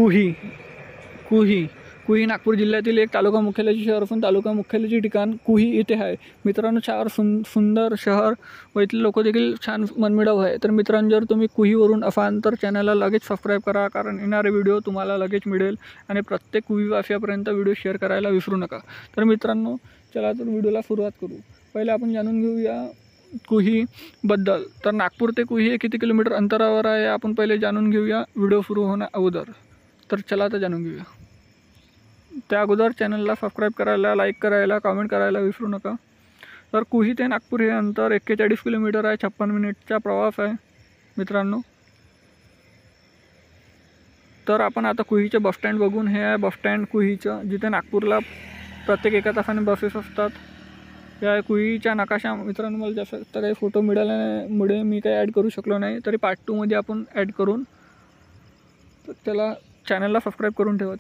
कुही कुही कुही नागपूर जिल्ह्यातील एक तालुका मुख्यालयाचे शहर असून तालुका मुख्यालयाचे ठिकाण कुही येथे आहे. मित्रांनो, चार सुंदर शहर व इथले लोक देखील छान मनमिळाऊ आहे. तर मित्रांनो, जर तुम्ही कुहीवरून असाल तर चॅनलला लगेच सबस्क्राईब करा, कारण येणारे व्हिडिओ तुम्हाला लगेच मिळेल. आणि प्रत्येक कुहीवासियापर्यंत व्हिडिओ शेअर करायला विसरू नका. तर मित्रांनो, चला तर व्हिडिओला सुरुवात करू. पहिले आपण जाणून घेऊया कुहीबद्दल. तर नागपूर ते कुही हे किती किलोमीटर अंतरावर आहे आपण पहिले जाणून घेऊया व्हिडिओ सुरू होण्या अगोदर. तर चला तर जाणून घेऊया. त्या अगोदर चॅनलला सबस्क्राईब करायला, लाईक करायला, कमेंट करायला विसरू नका. तर कुही ते नागपूर हे अंतर 41 किलोमीटर आहे. 56 मिनिटचा प्रवास आहे मित्रांनो. तर आपण आता कुहीचे बसस्टँड बघून. हे आहे बसस्टँड कुहीचं, जिथे नागपूरला प्रत्येक एका तासाने बसेस असतात. या कुहीच्या नकाशा मित्रांनो, मला जास्त काही फोटो मिळाल्यामुळे मी काही ॲड करू शकलो नाही. तरी पार्ट 2 मध्ये आपण ॲड करून, तर त्याला चॅनलला सबस्क्राईब करून ठेवा.